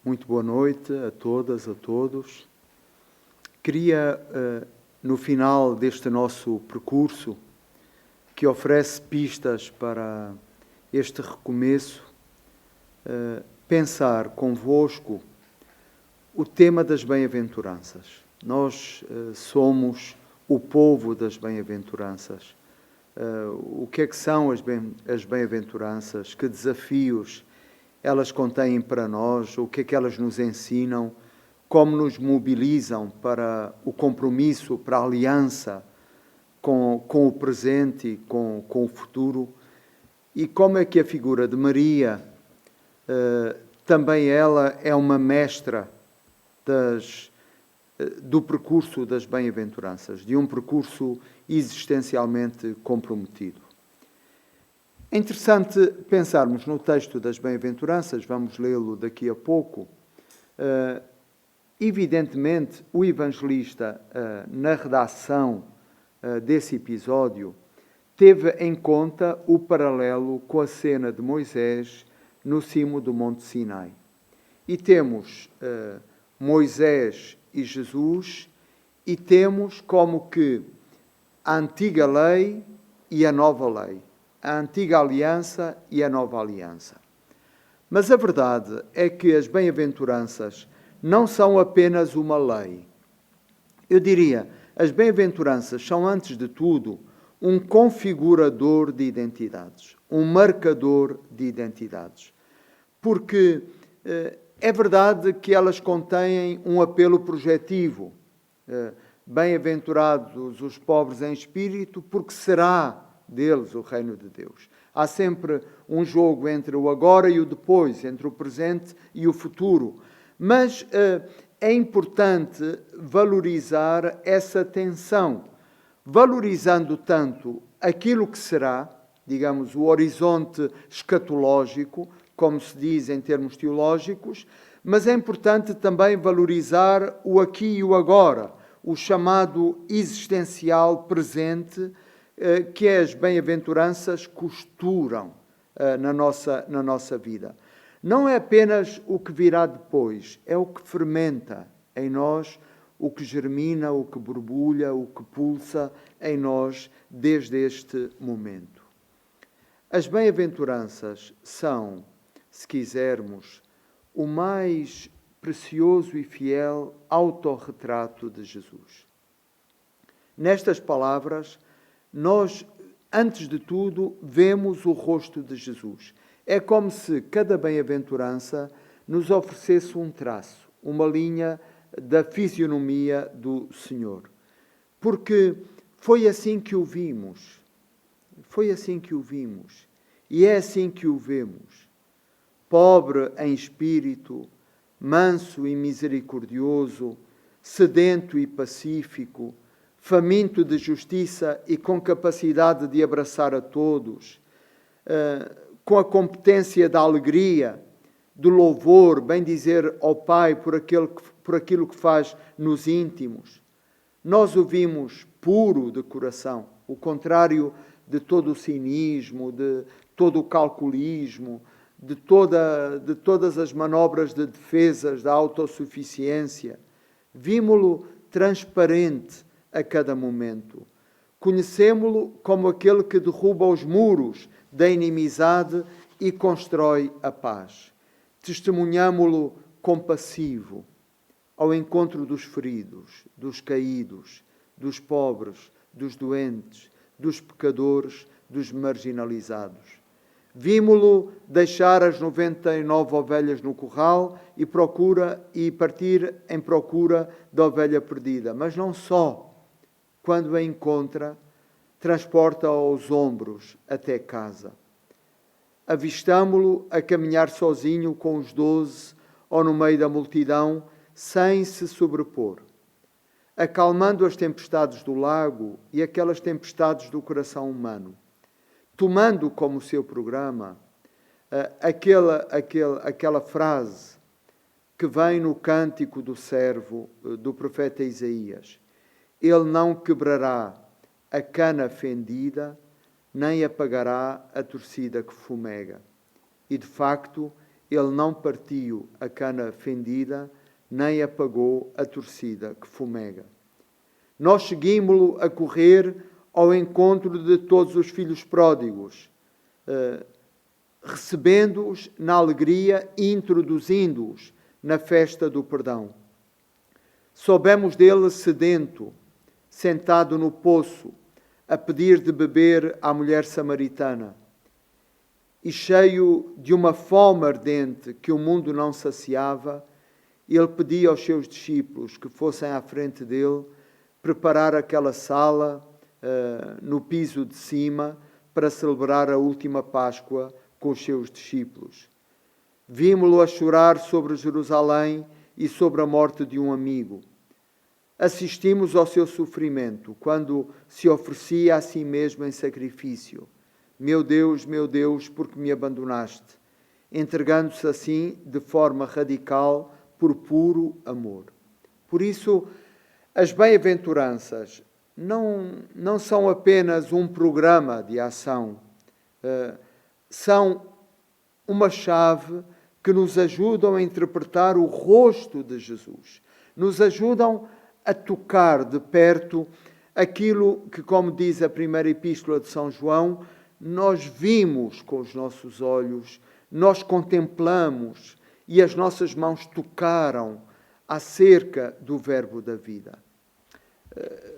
Muito boa noite a todas, a todos. Queria, no final deste nosso percurso, que oferece pistas para este recomeço, pensar convosco o tema das bem-aventuranças. Nós somos o povo das bem-aventuranças. O que é que são as bem-aventuranças? Que desafios elas contêm para nós? O que é que elas nos ensinam? Como nos mobilizam para o compromisso, para a aliança com o presente e com o futuro? E como é que a figura de Maria, também ela é uma mestra do percurso das bem-aventuranças, de um percurso existencialmente comprometido. É interessante pensarmos no texto das bem-aventuranças, vamos lê-lo daqui a pouco. Evidentemente, o evangelista, na redação desse episódio, teve em conta o paralelo com a cena de Moisés no cimo do Monte Sinai. E temos Moisés e Jesus, e temos como que a antiga lei e a nova lei, a antiga aliança e a nova aliança. Mas a verdade é que as bem-aventuranças não são apenas uma lei. Eu diria, as bem-aventuranças são, antes de tudo, um configurador de identidades, um marcador de identidades. Porque é verdade que elas contêm um apelo projetivo. Bem-aventurados os pobres em espírito, porque será deles o reino de Deus. Há sempre um jogo entre o agora e o depois, entre o presente e o futuro. Mas é importante valorizar essa tensão, valorizando tanto aquilo que será, digamos, o horizonte escatológico, como se diz em termos teológicos, mas é importante também valorizar o aqui e o agora, o chamado existencial presente, que as bem-aventuranças costuram na nossa vida. Não é apenas o que virá depois, é o que fermenta em nós, o que germina, o que borbulha, o que pulsa em nós desde este momento. As bem-aventuranças são, se quisermos, o mais precioso e fiel autorretrato de Jesus. Nestas palavras, nós, antes de tudo, vemos o rosto de Jesus. É como se cada bem-aventurança nos oferecesse um traço, uma linha da fisionomia do Senhor. Porque foi assim que o vimos. Foi assim que o vimos. E é assim que o vemos. Pobre em espírito, manso e misericordioso, sedento e pacífico, faminto de justiça e com capacidade de abraçar a todos, com a competência da alegria, do louvor, bem dizer ao Pai por aquilo que faz nos íntimos. Nós o vimos puro de coração, o contrário de todo o cinismo, de todo o calculismo, de todas as manobras de defesas da autossuficiência. Vimo-lo transparente a cada momento. Conhecemo-lo como aquele que derruba os muros da inimizade e constrói a paz. Testemunhamo-lo compassivo, ao encontro dos feridos, dos caídos, dos pobres, dos doentes, dos pecadores, dos marginalizados. Vimo-lo deixar as 99 ovelhas no curral e partir em procura da ovelha perdida. Mas não só. Quando a encontra, transporta-a aos ombros até casa. Avistamo-lo a caminhar sozinho com os 12 ou no meio da multidão, sem se sobrepor, acalmando as tempestades do lago e aquelas tempestades do coração humano, tomando como seu programa aquela frase que vem no cântico do servo do profeta Isaías: ele não quebrará a cana fendida, nem apagará a torcida que fumega. E, de facto, ele não partiu a cana fendida, nem apagou a torcida que fumega. Nós seguimos-lo a correr ao encontro de todos os filhos pródigos, recebendo-os na alegria e introduzindo-os na festa do perdão. Soubemos dele sedento, sentado no poço, a pedir de beber à mulher samaritana. E cheio de uma fome ardente que o mundo não saciava, ele pedia aos seus discípulos que fossem à frente dele preparar aquela sala no piso de cima para celebrar a última Páscoa com os seus discípulos. Vimos-lo a chorar sobre Jerusalém e sobre a morte de um amigo. Assistimos ao seu sofrimento quando se oferecia a si mesmo em sacrifício. Meu Deus, por que me abandonaste? Entregando-se assim de forma radical por puro amor. Por isso, as bem-aventuranças não são apenas um programa de ação, são uma chave que nos ajudam a interpretar o rosto de Jesus, nos ajudam a tocar de perto aquilo que, como diz a primeira epístola de São João, nós vimos com os nossos olhos, nós contemplamos e as nossas mãos tocaram acerca do Verbo da vida.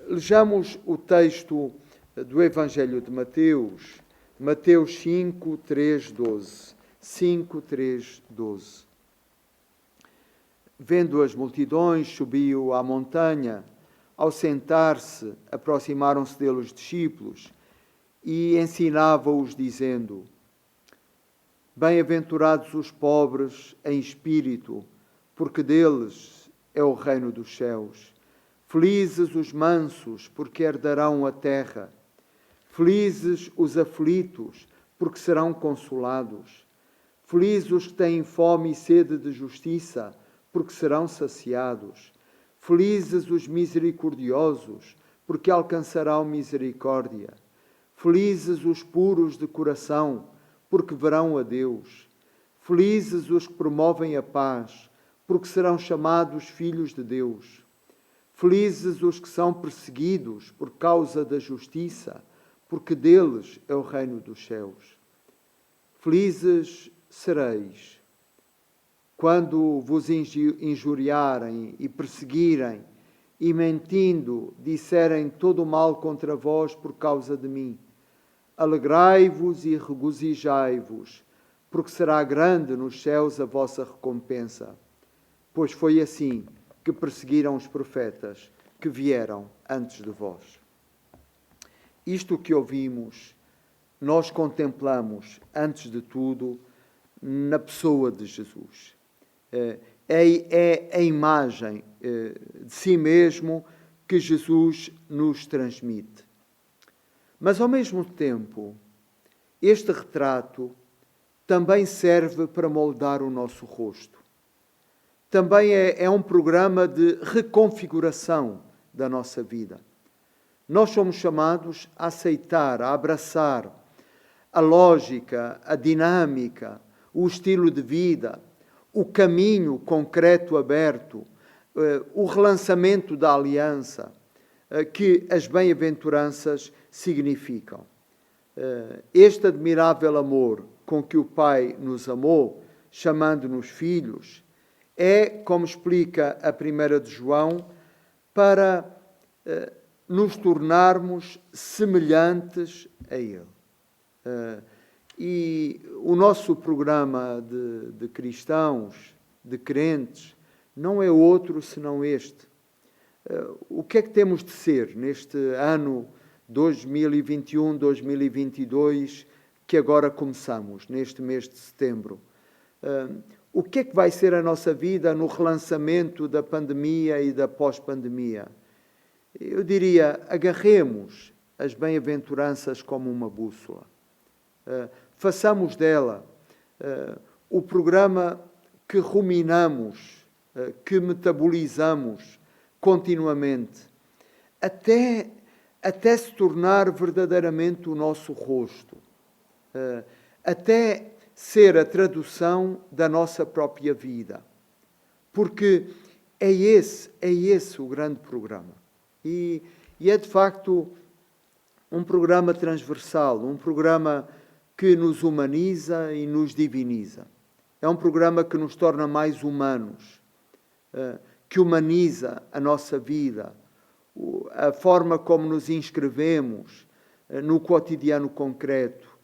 Lejamos o texto do Evangelho de Mateus, Mateus 5, 3, 12. 5, 3, 12. Vendo as multidões, subiu à montanha. Ao sentar-se, aproximaram-se dele os discípulos e ensinava-os, dizendo: Bem-aventurados os pobres em espírito, porque deles é o reino dos céus. Felizes os mansos, porque herdarão a terra. Felizes os aflitos, porque serão consolados. Felizes os que têm fome e sede de justiça, porque serão saciados. Felizes os misericordiosos, porque alcançarão misericórdia. Felizes os puros de coração, porque verão a Deus. Felizes os que promovem a paz, porque serão chamados filhos de Deus. Felizes os que são perseguidos por causa da justiça, porque deles é o reino dos céus. Felizes sereis quando vos injuriarem e perseguirem e mentindo disserem todo o mal contra vós por causa de mim. Alegrai-vos e regozijai-vos, porque será grande nos céus a vossa recompensa. Pois foi assim que perseguiram os profetas que vieram antes de vós. Isto que ouvimos, nós contemplamos, antes de tudo, na pessoa de Jesus. É a imagem de si mesmo que Jesus nos transmite. Mas, ao mesmo tempo, este retrato também serve para moldar o nosso rosto. Também é um programa de reconfiguração da nossa vida. Nós somos chamados a aceitar, a abraçar a lógica, a dinâmica, o estilo de vida, o caminho concreto aberto, o relançamento da aliança que as bem-aventuranças significam. Este admirável amor com que o Pai nos amou, chamando-nos filhos, é, como explica a 1 de João, para nos tornarmos semelhantes a Ele. E o nosso programa de cristãos, de crentes, não é outro senão este. O que é que temos de ser neste ano 2021, 2022, que agora começamos, neste mês de setembro? O que é que vai ser a nossa vida no relançamento da pandemia e da pós-pandemia? Eu diria, agarremos as bem-aventuranças como uma bússola. Façamos dela o programa que ruminamos, que metabolizamos continuamente, até se tornar verdadeiramente o nosso rosto, até ser a tradução da nossa própria vida. Porque é esse o grande programa. E é de facto um programa transversal, um programa que nos humaniza e nos diviniza. É um programa que nos torna mais humanos, que humaniza a nossa vida, a forma como nos inscrevemos no cotidiano concreto.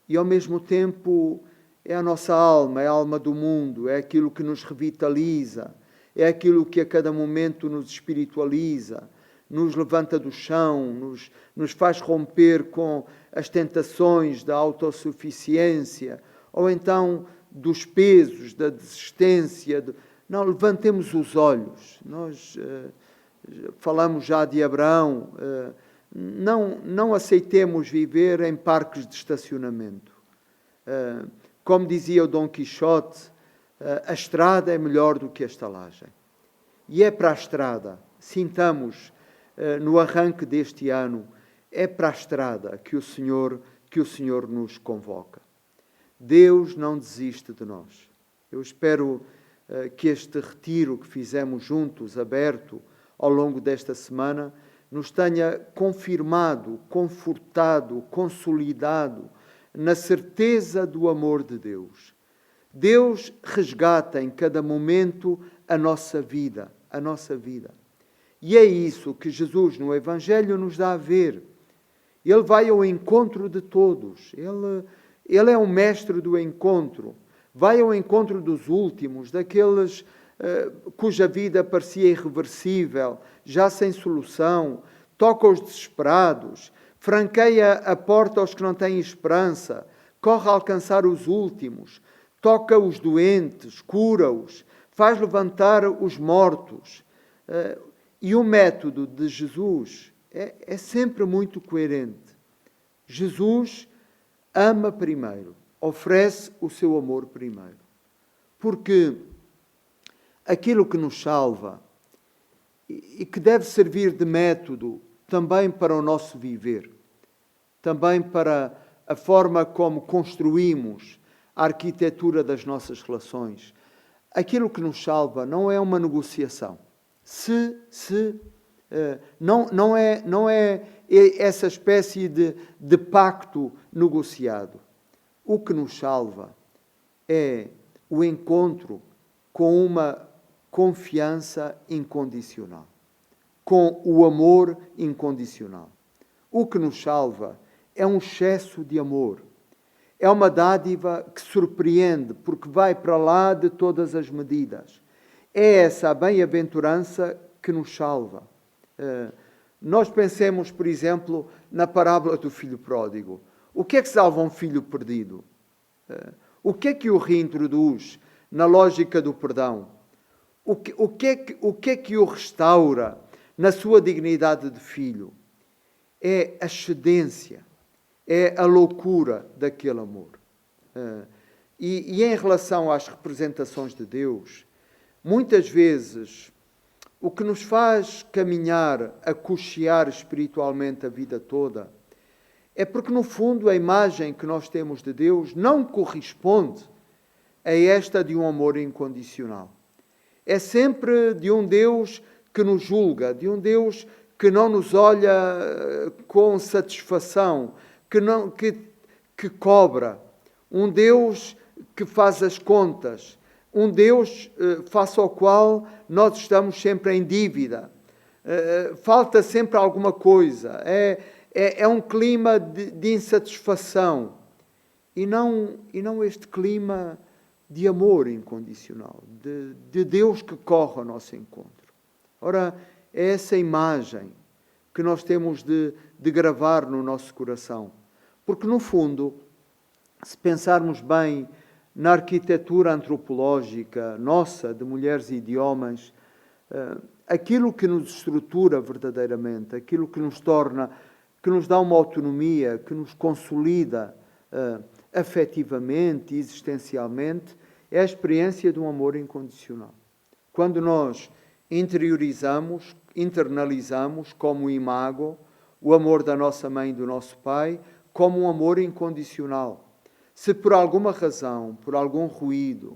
E ao mesmo tempo é a nossa alma, é a alma do mundo, é aquilo que nos revitaliza, é aquilo que a cada momento nos espiritualiza, nos levanta do chão, nos faz romper com as tentações da autossuficiência, ou então dos pesos, da desistência. Não, levantemos os olhos. Nós falamos já de Abraão. Não aceitemos viver em parques de estacionamento. Como dizia o Dom Quixote, a estrada é melhor do que a estalagem. E é para a estrada, sintamos no arranque deste ano, é para a estrada que o Senhor nos convoca. Deus não desiste de nós. Eu espero que este retiro que fizemos juntos, aberto ao longo desta semana, nos tenha confirmado, confortado, consolidado na certeza do amor de Deus. Deus resgata em cada momento a nossa vida, a nossa vida. E é isso que Jesus no Evangelho nos dá a ver. Ele vai ao encontro de todos. Ele é o mestre do encontro. Vai ao encontro dos últimos, daqueles cuja vida parecia irreversível, já sem solução. Toca aos desesperados, franqueia a porta aos que não têm esperança, corre a alcançar os últimos, toca os doentes, cura-os, faz levantar os mortos. E o método de Jesus é sempre muito coerente. Jesus ama primeiro, oferece o seu amor primeiro. Porque aquilo que nos salva e que deve servir de método também para o nosso viver, também para a forma como construímos a arquitetura das nossas relações, aquilo que nos salva não é uma negociação. Não é essa espécie de pacto negociado. O que nos salva é o encontro com uma confiança incondicional, com o amor incondicional. O que nos salva é um excesso de amor. É uma dádiva que surpreende, porque vai para lá de todas as medidas. É essa a bem-aventurança que nos salva. Nós pensemos, por exemplo, na parábola do filho pródigo. O que é que salva um filho perdido? O que é que o reintroduz na lógica do perdão? O que é que o restaura na sua dignidade de filho? É a excedência, é a loucura daquele amor. E em relação às representações de Deus, muitas vezes o que nos faz caminhar, a cochear espiritualmente a vida toda, é porque no fundo a imagem que nós temos de Deus não corresponde a esta de um amor incondicional. É sempre de um Deus que nos julga, de um Deus que não nos olha com satisfação, que cobra, um Deus que faz as contas, um Deus face ao qual nós estamos sempre em dívida. Falta sempre alguma coisa. É um clima de insatisfação. E não este clima de amor incondicional, de Deus que corre ao nosso encontro. Ora, é essa imagem que nós temos de gravar no nosso coração. Porque, no fundo, se pensarmos bem na arquitetura antropológica nossa, de mulheres e de homens, aquilo que nos estrutura verdadeiramente, aquilo que nos torna, que nos dá uma autonomia, que nos consolida afetivamente, existencialmente, é a experiência de um amor incondicional. Quando nós interiorizamos, internalizamos como imago o amor da nossa mãe e do nosso pai como um amor incondicional, Se por alguma razão, por algum ruído,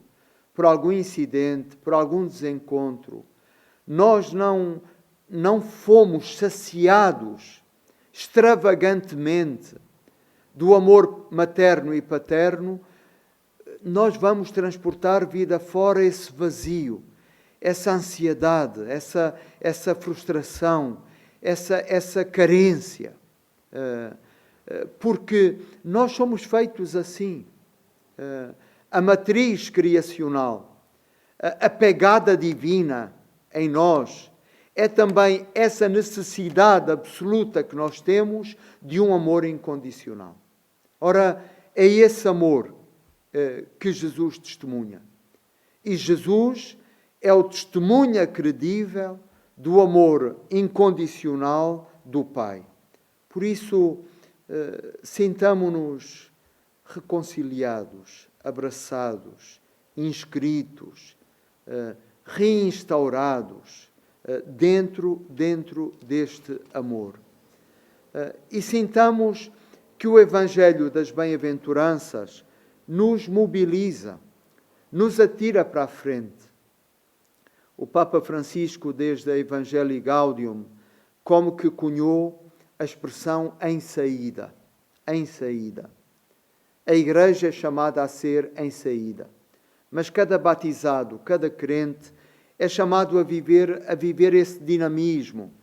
por algum incidente, por algum desencontro, nós não fomos saciados extravagantemente do amor materno e paterno, nós vamos transportar vida fora esse vazio, essa ansiedade, essa frustração, essa carência. Porque nós somos feitos assim. A matriz criacional, a pegada divina em nós, é também essa necessidade absoluta que nós temos de um amor incondicional. Ora, é esse amor que Jesus testemunha. E Jesus é o testemunha credível do amor incondicional do Pai. Por isso, sintamo-nos reconciliados, abraçados, inscritos, reinstaurados dentro deste amor. E sintamos que o Evangelho das Bem-aventuranças nos mobiliza, nos atira para a frente. O Papa Francisco, desde a Evangelii Gaudium, como que cunhou a expressão em saída. Em saída. A Igreja é chamada a ser em saída. Mas cada batizado, cada crente, é chamado a viver esse dinamismo.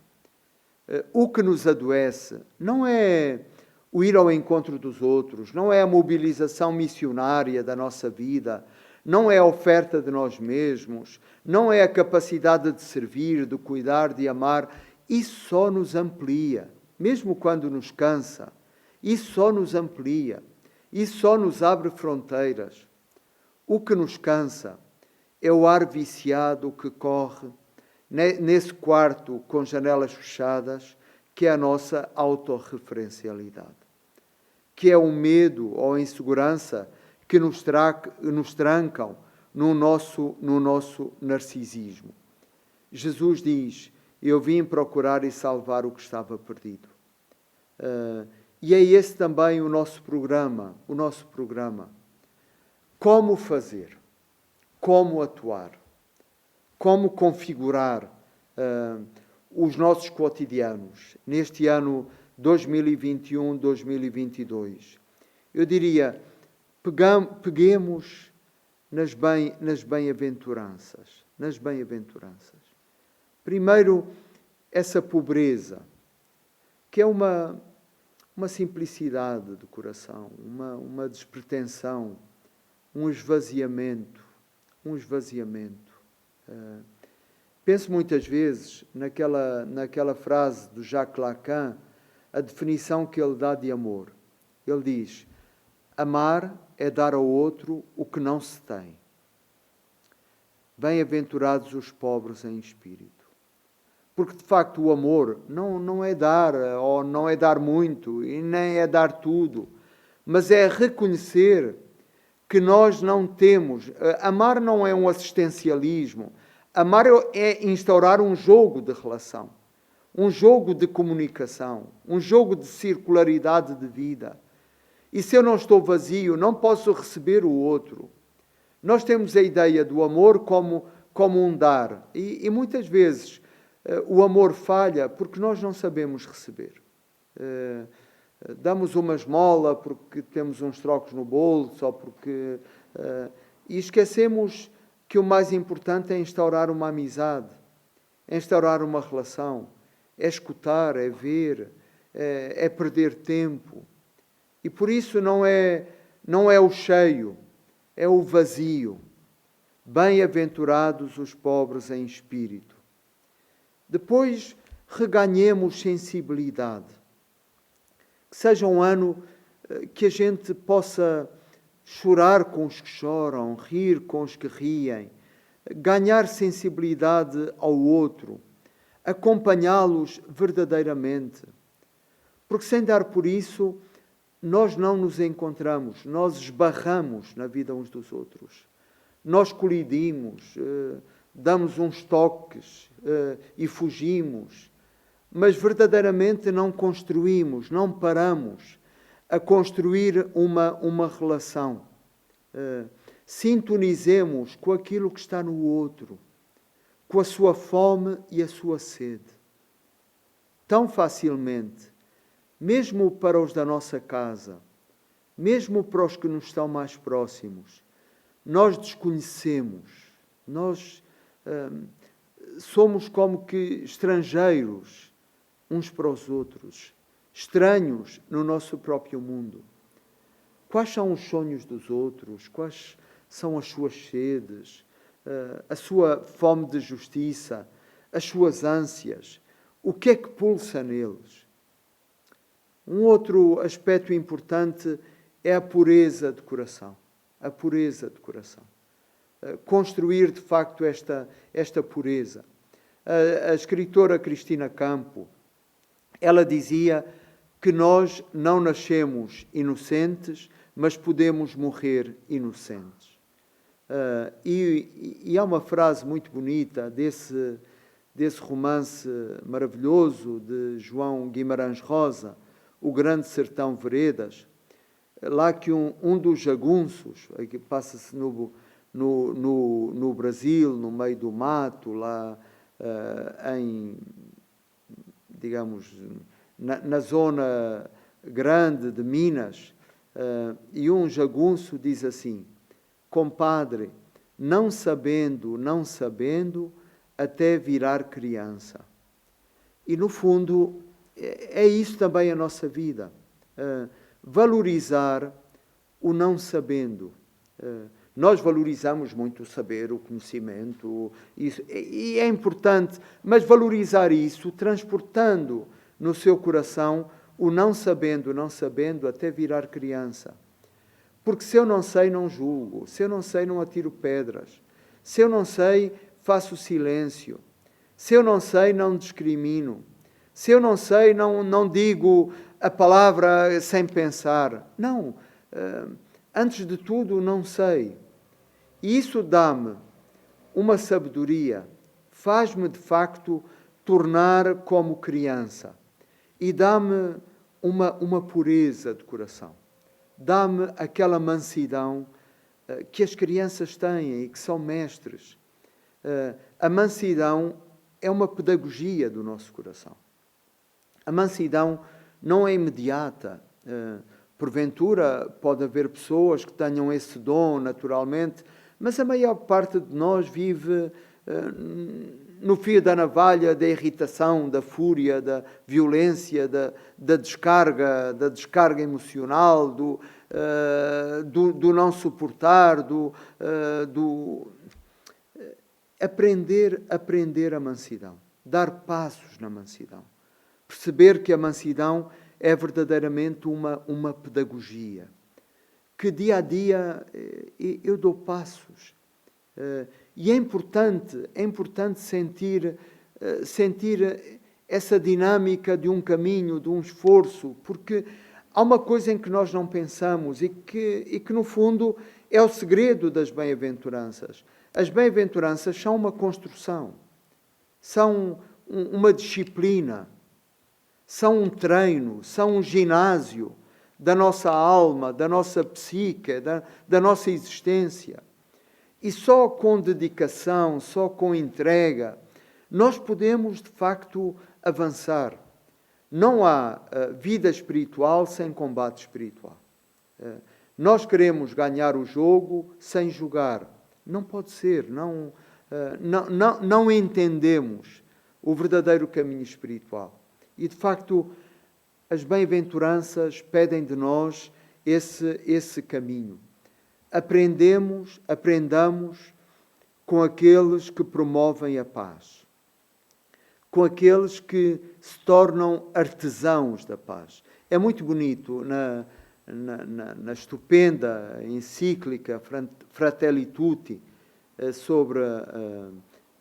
O que nos adoece não é o ir ao encontro dos outros, não é a mobilização missionária da nossa vida, não é a oferta de nós mesmos, não é a capacidade de servir, de cuidar, de amar. Isso só nos amplia, mesmo quando nos cansa. Isso só nos amplia, isso só nos abre fronteiras. O que nos cansa é o ar viciado que corre nesse quarto com janelas fechadas, que é a nossa autorreferencialidade, que é o medo ou a insegurança que nos trancam no nosso narcisismo. Jesus diz: eu vim procurar e salvar o que estava perdido. E é esse também o nosso programa. Como fazer? Como atuar? Como configurar os nossos cotidianos neste ano 2021-2022? Eu diria, peguemos nas bem-aventuranças. Primeiro, essa pobreza, que é uma simplicidade de coração, uma despretensão, um esvaziamento. Penso muitas vezes naquela frase do Jacques Lacan, a definição que ele dá de amor. Ele diz: amar é dar ao outro o que não se tem. Bem-aventurados os pobres em espírito. Porque, de facto, o amor não é dar, ou não é dar muito, e nem é dar tudo, mas é reconhecer que nós não temos. Amar não é um assistencialismo. Amar é instaurar um jogo de relação, um jogo de comunicação, um jogo de circularidade de vida. E se eu não estou vazio, não posso receber o outro. Nós temos a ideia do amor como um dar. E muitas vezes o amor falha porque nós não sabemos receber. Damos uma esmola porque temos uns trocos no bolso, ou porque... e esquecemos que o mais importante é instaurar uma amizade, é instaurar uma relação, é escutar, é ver, é perder tempo. E por isso não é o cheio, é o vazio. Bem-aventurados os pobres em espírito. Depois, reganhemos sensibilidade. Que seja um ano que a gente possa chorar com os que choram, rir com os que riem, ganhar sensibilidade ao outro, acompanhá-los verdadeiramente. Porque sem dar por isso, nós não nos encontramos, nós esbarramos na vida uns dos outros. Nós colidimos, damos uns toques e fugimos, mas verdadeiramente não construímos, não paramos a construir uma relação. Sintonizemos com aquilo que está no outro, com a sua fome e a sua sede. Tão facilmente, mesmo para os da nossa casa, mesmo para os que nos estão mais próximos, nós desconhecemos, nós somos como que estrangeiros uns para os outros, estranhos no nosso próprio mundo. Quais são os sonhos dos outros? Quais são as suas sedes? A sua fome de justiça? As suas ânsias? O que é que pulsa neles? Um outro aspecto importante é a pureza de coração. A pureza de coração. Construir, de facto, esta pureza. A escritora Cristina Campo, ela dizia que nós não nascemos inocentes, mas podemos morrer inocentes. E há uma frase muito bonita desse romance maravilhoso de João Guimarães Rosa, O Grande Sertão Veredas, lá que um dos jagunços, que passa-se no Brasil, no meio do mato, lá digamos, na zona grande de Minas, e um jagunço diz assim: compadre, não sabendo, até virar criança. E no fundo, é isso também a nossa vida. Valorizar o não sabendo. Nós valorizamos muito o saber, o conhecimento, isso, e é importante, mas valorizar isso, transportando no seu coração o não sabendo, até virar criança. Porque se eu não sei, não julgo. Se eu não sei, não atiro pedras. Se eu não sei, faço silêncio. Se eu não sei, não discrimino. Se eu não sei, não digo a palavra sem pensar. Não. Antes de tudo, não sei. E isso dá-me uma sabedoria. Faz-me, de facto, tornar como criança. E dá-me uma pureza de coração. Dá-me aquela mansidão que as crianças têm e que são mestres. A mansidão é uma pedagogia do nosso coração. A mansidão não é imediata. Porventura, pode haver pessoas que tenham esse dom naturalmente, mas a maior parte de nós vive no fio da navalha da irritação, da fúria, da violência, da descarga emocional, do não suportar, aprender a mansidão, dar passos na mansidão, perceber que a mansidão é verdadeiramente uma pedagogia, que dia a dia eu dou passos. E é importante sentir essa dinâmica de um caminho, de um esforço, porque há uma coisa em que nós não pensamos e que no fundo é o segredo das bem-aventuranças. As bem-aventuranças são uma construção, são uma disciplina, são um treino, são um ginásio da nossa alma, da nossa psique, da nossa existência. E só com dedicação, só com entrega, nós podemos, de facto, avançar. Não há vida espiritual sem combate espiritual. Nós queremos ganhar o jogo sem jogar. Não pode ser. Não entendemos o verdadeiro caminho espiritual. E, de facto, as bem-aventuranças pedem de nós esse caminho. Aprendamos com aqueles que promovem a paz, com aqueles que se tornam artesãos da paz. É muito bonito na estupenda encíclica Fratelli Tutti sobre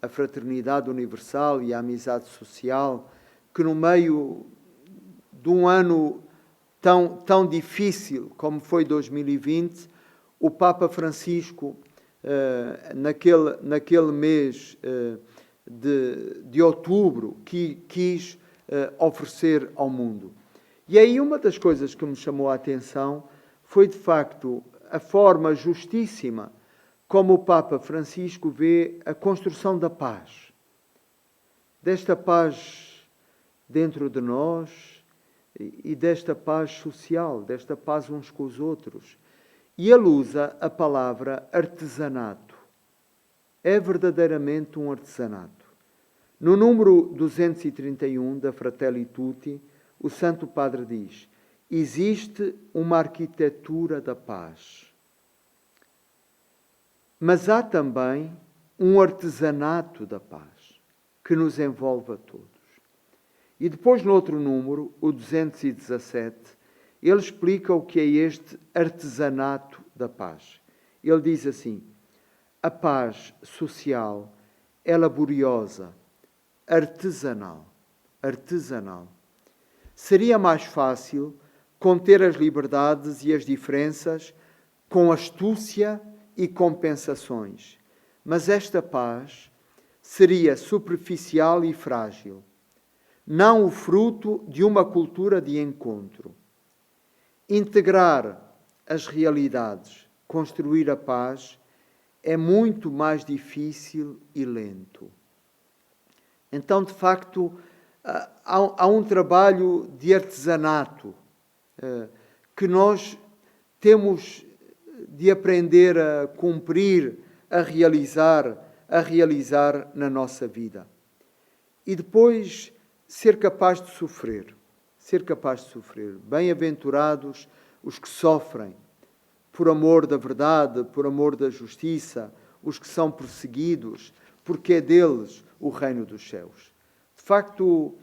a fraternidade universal e a amizade social, que no meio de um ano tão difícil como foi 2020, o Papa Francisco, naquele mês de outubro, quis oferecer ao mundo. E aí uma das coisas que me chamou a atenção foi, de facto, a forma justíssima como o Papa Francisco vê a construção da paz. Desta paz dentro de nós e desta paz social, desta paz uns com os outros. E ele usa a palavra artesanato. É verdadeiramente um artesanato. No número 231 da Fratelli Tutti, o Santo Padre diz: existe uma arquitetura da paz. Mas há também um artesanato da paz que nos envolve a todos. E depois, no outro número, o 217, ele explica o que é este artesanato da paz. Ele diz assim: a paz social é laboriosa, artesanal. Seria mais fácil conter as liberdades e as diferenças com astúcia e compensações, mas esta paz seria superficial e frágil, não o fruto de uma cultura de encontro. Integrar as realidades, construir a paz, é muito mais difícil e lento. Então, de facto, há um trabalho de artesanato que nós temos de aprender a cumprir, a realizar na nossa vida. E depois ser capaz de sofrer. Bem-aventurados os que sofrem por amor da verdade, por amor da justiça, os que são perseguidos, porque é deles o reino dos céus. De facto,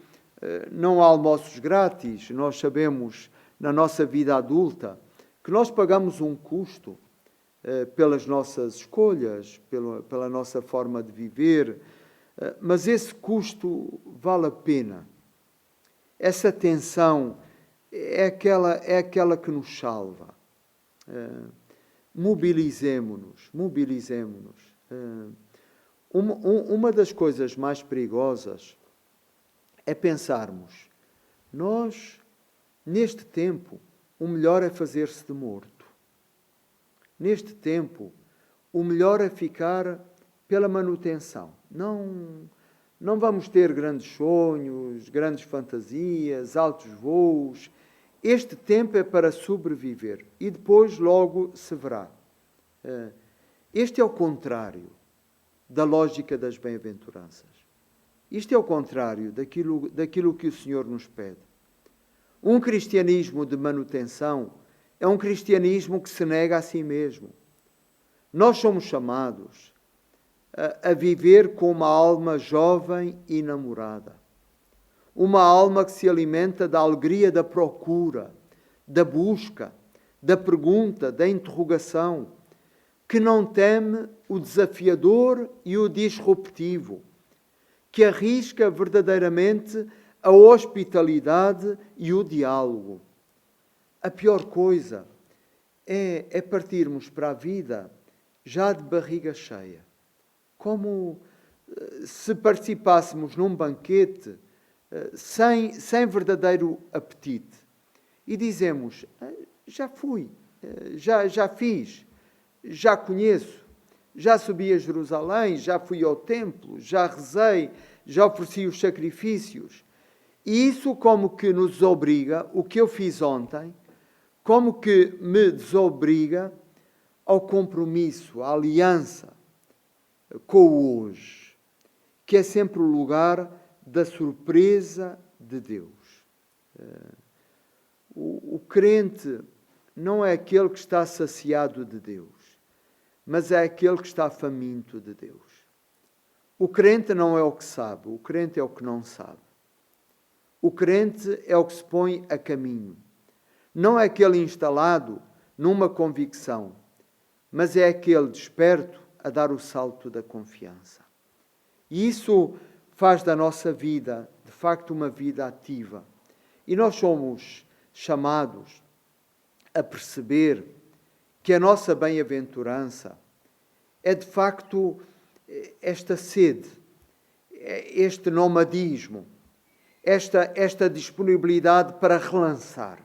não há almoços grátis. Nós sabemos, na nossa vida adulta, que nós pagamos um custo pelas nossas escolhas, pela nossa forma de viver, mas esse custo vale a pena. Essa tensão é aquela que nos salva. Mobilizemo-nos. Uma das coisas mais perigosas é pensarmos: nós, neste tempo, o melhor é fazer-se de morto. Neste tempo, o melhor é ficar pela manutenção. Não vamos ter grandes sonhos, grandes fantasias, altos voos. Este tempo é para sobreviver e depois logo se verá. Este é o contrário da lógica das bem-aventuranças. Isto é o contrário daquilo que o Senhor nos pede. Um cristianismo de manutenção é um cristianismo que se nega a si mesmo. Nós somos chamados a viver com uma alma jovem e namorada. Uma alma que se alimenta da alegria da procura, da busca, da pergunta, da interrogação, que não teme o desafiador e o disruptivo, que arrisca verdadeiramente a hospitalidade e o diálogo. A pior coisa é partirmos para a vida já de barriga cheia, como se participássemos num banquete sem verdadeiro apetite. E dizemos: já fui, já fiz, já conheço, já subi a Jerusalém, já fui ao templo, já rezei, já ofereci os sacrifícios. E isso como que nos obriga, o que eu fiz ontem, como que me desobriga ao compromisso, à aliança com o hoje, que é sempre o lugar da surpresa de Deus. O crente não é aquele que está saciado de Deus, mas é aquele que está faminto de Deus. O crente não é o que sabe, o crente é o que não sabe. O crente é o que se põe a caminho. Não é aquele instalado numa convicção, mas é aquele desperto a dar o salto da confiança. E isso faz da nossa vida, de facto, uma vida ativa. E nós somos chamados a perceber que a nossa bem-aventurança é, de facto, esta sede, este nomadismo, esta disponibilidade para relançar,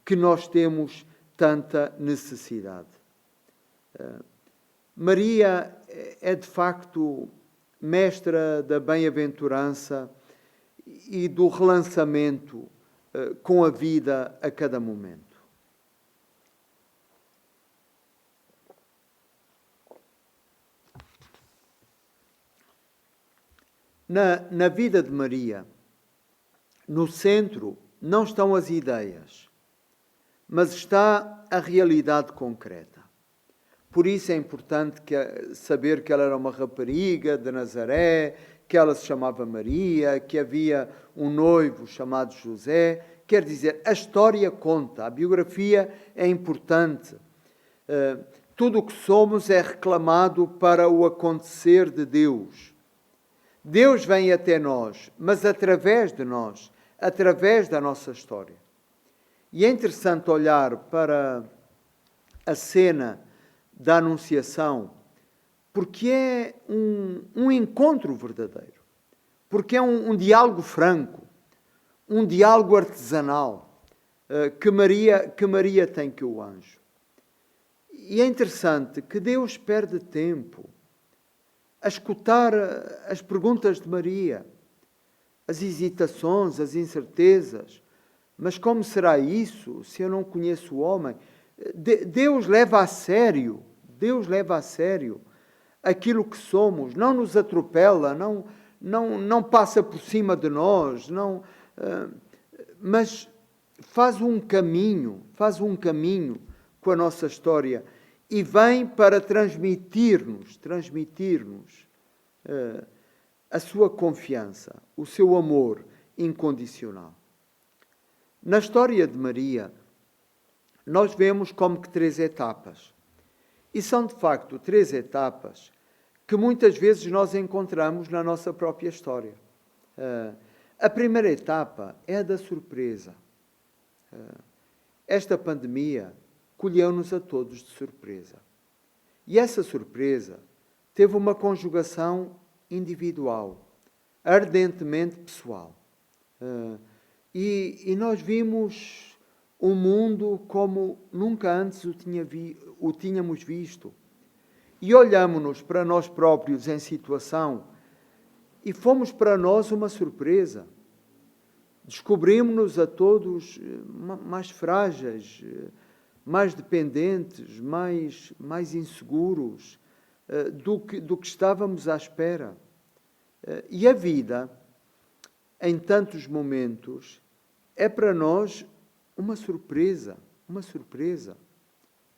que nós temos tanta necessidade. Maria é de facto mestra da bem-aventurança e do relançamento com a vida a cada momento. Na vida de Maria, no centro, não estão as ideias, mas está a realidade concreta. Por isso é importante saber que ela era uma rapariga de Nazaré, que ela se chamava Maria, que havia um noivo chamado José. Quer dizer, a história conta, a biografia é importante. Tudo o que somos é reclamado para o acontecer de Deus. Deus vem até nós, mas através de nós, através da nossa história. E é interessante olhar para a cena da Anunciação, porque é um encontro verdadeiro, porque é um diálogo franco, um diálogo artesanal que Maria tem com o anjo. E é interessante que Deus perde tempo a escutar as perguntas de Maria, as hesitações, as incertezas. Mas como será isso se eu não conheço o homem? Deus leva a sério aquilo que somos, não nos atropela, não passa por cima de nós, mas faz um caminho com a nossa história e vem para transmitir-nos a sua confiança, o seu amor incondicional. Na história de Maria, nós vemos como que 3 etapas. E são, de facto, 3 etapas que muitas vezes nós encontramos na nossa própria história. A primeira etapa é a da surpresa. Esta pandemia colheu-nos a todos de surpresa. E essa surpresa teve uma conjugação individual, ardentemente pessoal. E nós vimos o mundo como nunca antes o tínhamos visto. E olhamos-nos para nós próprios em situação e fomos para nós uma surpresa. Descobrimos-nos a todos mais frágeis, mais dependentes, mais inseguros do que estávamos à espera. E a vida, em tantos momentos, é para nós uma surpresa.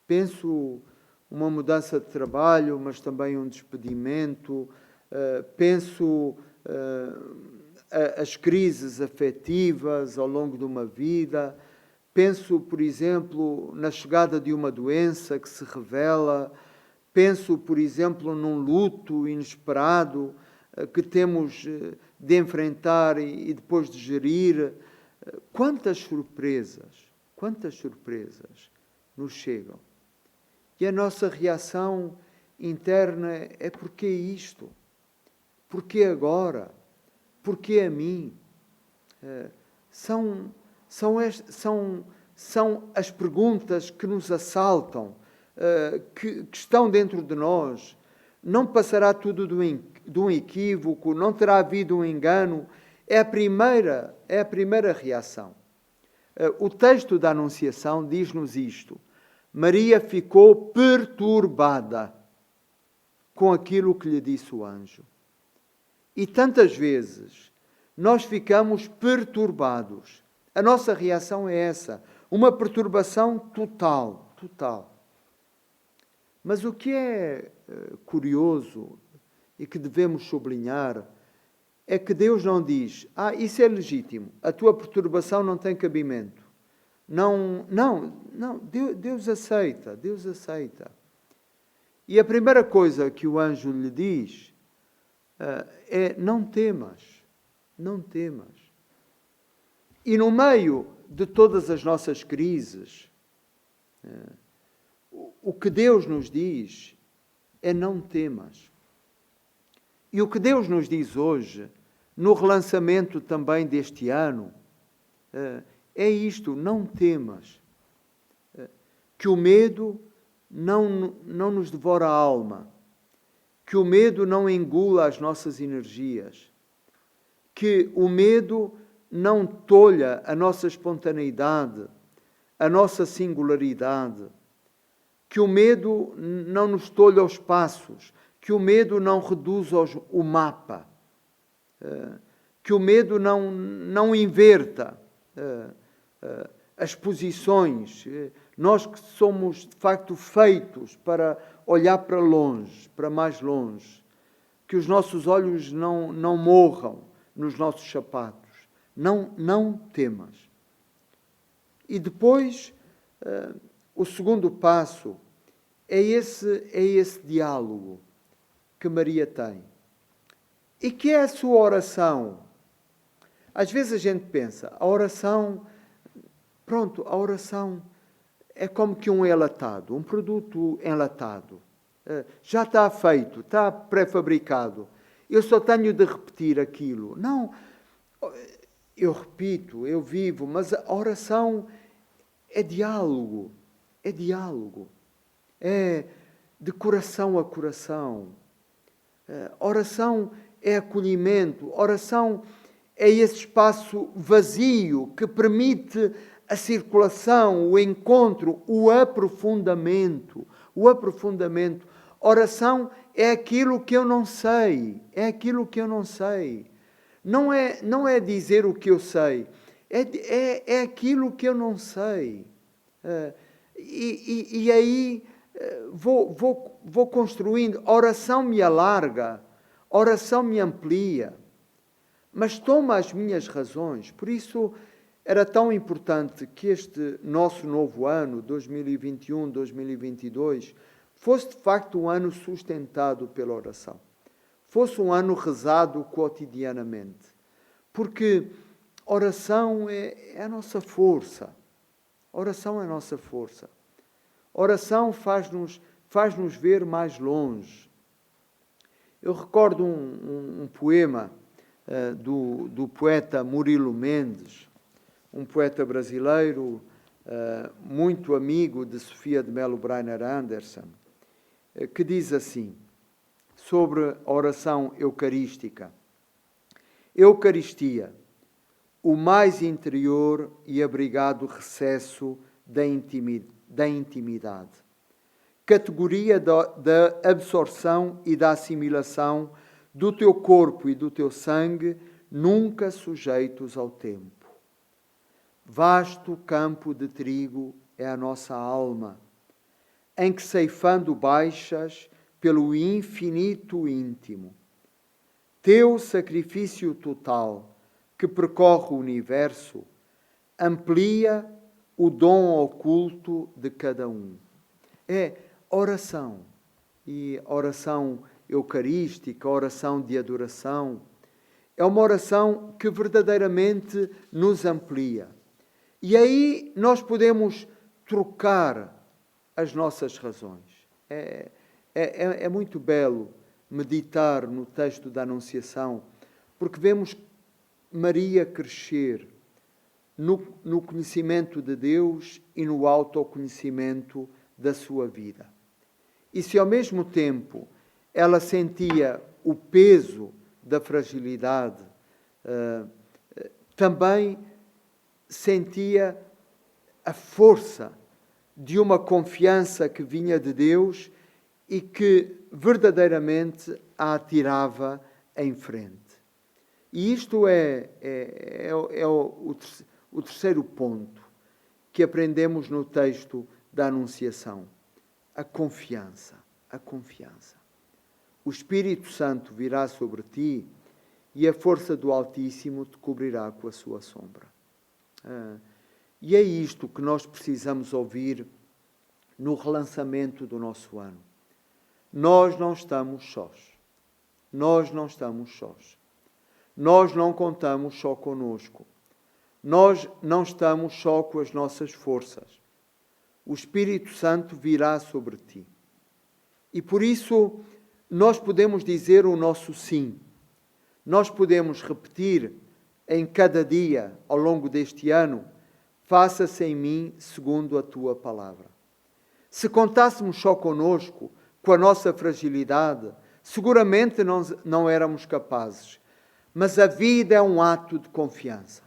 Penso uma mudança de trabalho, mas também um despedimento. Penso as crises afetivas ao longo de uma vida. Penso, por exemplo, na chegada de uma doença que se revela. Penso, por exemplo, num luto inesperado que temos de enfrentar e depois de gerir. Quantas surpresas nos chegam. E a nossa reação interna é: porquê isto? Porquê agora? Porquê a mim? São as perguntas que nos assaltam, que estão dentro de nós. Não passará tudo de um equívoco, não terá havido um engano. É a primeira reação. O texto da Anunciação diz-nos isto: Maria ficou perturbada com aquilo que lhe disse o anjo. E tantas vezes nós ficamos perturbados. A nossa reação é essa, uma perturbação total. Mas o que é curioso e que devemos sublinhar é que Deus não diz: isso é legítimo, a tua perturbação não tem cabimento. Não, Deus aceita. E a primeira coisa que o anjo lhe diz é: não temas. E no meio de todas as nossas crises, o que Deus nos diz é: não temas. E o que Deus nos diz hoje no relançamento também deste ano, é isto: não temas, que o medo não nos devora a alma, que o medo não engula as nossas energias, que o medo não tolha a nossa espontaneidade, a nossa singularidade, que o medo não nos tolha os passos, que o medo não reduza o mapa, que o medo não inverta as posições. Nós que somos, de facto, feitos para olhar para longe, para mais longe, que os nossos olhos não morram nos nossos sapatos. Não temas. E depois, o segundo passo é esse diálogo que Maria tem. E que é a sua oração. Às vezes a gente pensa, a oração é como que um enlatado, um produto enlatado. Já está feito, está pré-fabricado. Eu só tenho de repetir aquilo. Não, eu repito, eu vivo, mas a oração é diálogo, é de coração a coração. Oração é acolhimento, oração é esse espaço vazio que permite a circulação, o encontro, o aprofundamento. Oração é aquilo que eu não sei, Não é dizer o que eu sei, é aquilo que eu não sei. E aí vou construindo. A oração me alarga, a oração me amplia, mas toma as minhas razões. Por isso era tão importante que este nosso novo ano, 2021, 2022, fosse de facto um ano sustentado pela oração. Fosse um ano rezado cotidianamente. Porque oração é a nossa força. Oração é a nossa força. Oração faz-nos ver mais longe. Eu recordo um poema do poeta Murilo Mendes, um poeta brasileiro, muito amigo de Sofia de Mello Breiner Anderson, que diz assim, sobre a oração eucarística: Eucaristia, o mais interior e abrigado recesso da intimidade, categoria da absorção e da assimilação do teu corpo e do teu sangue, nunca sujeitos ao tempo. Vasto campo de trigo é a nossa alma, em que ceifando baixas pelo infinito íntimo. Teu sacrifício total, que percorre o universo, amplia o dom oculto de cada um. É oração, e oração eucarística, oração de adoração, é uma oração que verdadeiramente nos amplia. E aí nós podemos trocar as nossas razões. É muito belo meditar no texto da Anunciação, porque vemos Maria crescer no conhecimento de Deus e no autoconhecimento da sua vida. E se ao mesmo tempo ela sentia o peso da fragilidade, também sentia a força de uma confiança que vinha de Deus e que verdadeiramente a atirava em frente. E isto é o terceiro ponto que aprendemos no texto da Anunciação. A confiança. O Espírito Santo virá sobre ti e a força do Altíssimo te cobrirá com a sua sombra. E é isto que nós precisamos ouvir no relançamento do nosso ano. Nós não estamos sós. Nós não contamos só conosco. Nós não estamos só com as nossas forças. O Espírito Santo virá sobre ti. E por isso nós podemos dizer o nosso sim. nós podemos repetir em cada dia ao longo deste ano: faça-se em mim segundo a tua palavra. Se contássemos só conosco, com a nossa fragilidade, seguramente não éramos capazes. Mas a vida é um ato de confiança.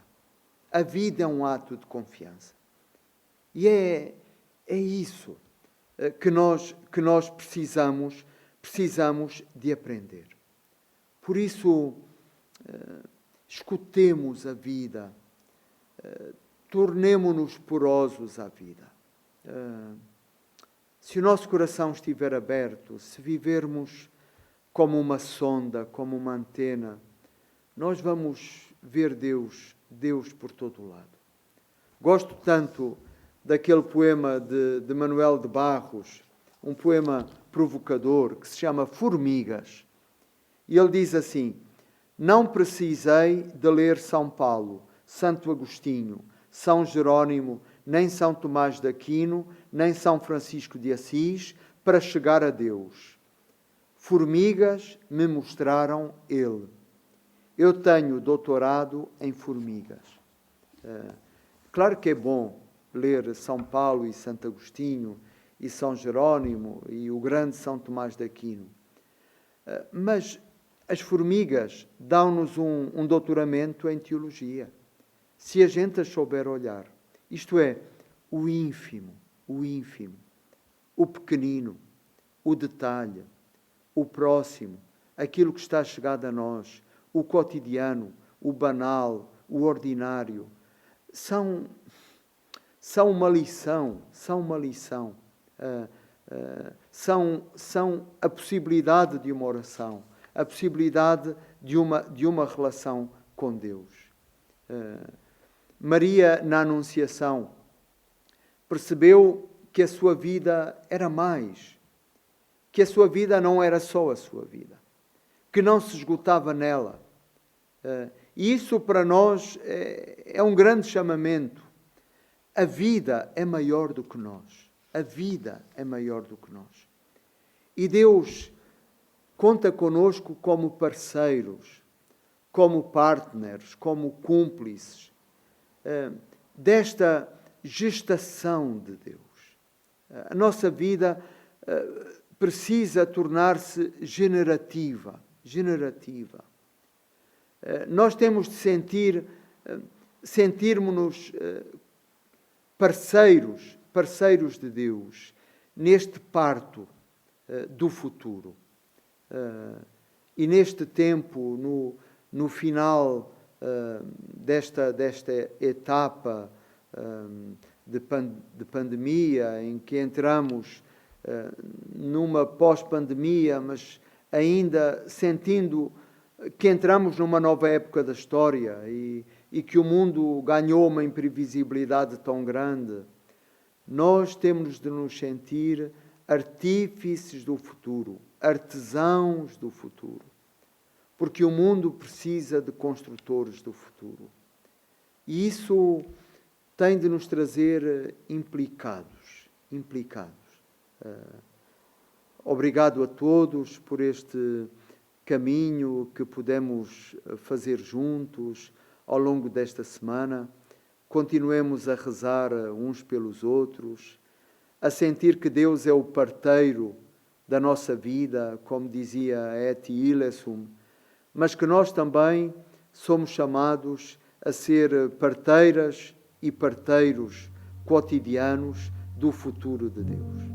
A vida é um ato de confiança. E é isso que nós precisamos de aprender. Por isso, escutemos a vida, tornemo-nos porosos à vida. Se o nosso coração estiver aberto, se vivermos como uma sonda, como uma antena, nós vamos ver Deus por todo o lado. Gosto tanto daquele poema de Manuel de Barros, um poema provocador, que se chama Formigas. E ele diz assim: não precisei de ler São Paulo, Santo Agostinho, São Jerónimo, nem São Tomás de Aquino, nem São Francisco de Assis, para chegar a Deus. Formigas me mostraram ele. Eu tenho doutorado em formigas. Claro que é bom ler São Paulo e Santo Agostinho e São Jerónimo e o grande São Tomás de Aquino. Mas as formigas dão-nos um doutoramento em teologia, se a gente as souber olhar. Isto é, o ínfimo, o pequenino, o detalhe, o próximo, aquilo que está chegado a nós, o cotidiano, o banal, o ordinário, são uma lição, são a possibilidade de uma oração, a possibilidade de uma relação com Deus. Maria, na Anunciação, percebeu que a sua vida era mais, que a sua vida não era só a sua vida, que não se esgotava nela. E isso para nós é um grande chamamento. A vida é maior do que nós. A vida é maior do que nós. E Deus conta conosco como parceiros, como partners, como cúmplices desta gestação de Deus. A nossa vida precisa tornar-se generativa. Nós temos de sentirmos-nos parceiros de Deus neste parto do futuro. E neste tempo, no final desta etapa de pandemia, em que entramos numa pós-pandemia, mas ainda sentindo que entramos numa nova época da história e que o mundo ganhou uma imprevisibilidade tão grande, nós temos de nos sentir artífices do futuro, artesãos do futuro, porque o mundo precisa de construtores do futuro. E isso tem de nos trazer implicados. Obrigado a todos por este caminho que pudemos fazer juntos ao longo desta semana. Continuemos a rezar uns pelos outros, a sentir que Deus é o parteiro da nossa vida, como dizia Et Illesum, mas que nós também somos chamados a ser parteiras e parteiros cotidianos do futuro de Deus.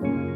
you.